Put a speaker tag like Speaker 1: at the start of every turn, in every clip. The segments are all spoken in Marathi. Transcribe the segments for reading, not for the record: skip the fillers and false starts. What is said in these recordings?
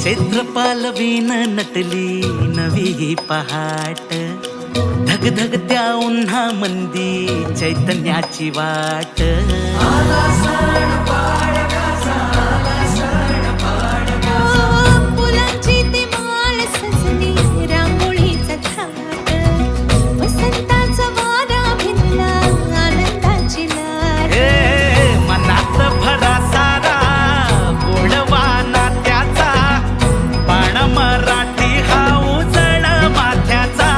Speaker 1: क्षेत्रपालवीन नटली नवी ही पहाट, धगधगत्या उन्हा मंदी चैतन्याची वाट.
Speaker 2: फुलांची ती माळ सजली रांगोळीचा थाट, वसंताचा वारा भिनला आनंदाची लाट.
Speaker 1: ए मनात भरा सारा गोडवा नात्याचा, बाण मराठी हा उजळ माथ्याचा.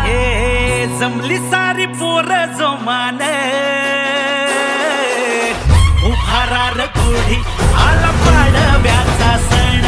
Speaker 1: ए जमली सारी पोर जोमान, उभारार गुढी आला पाडव्याचा सण.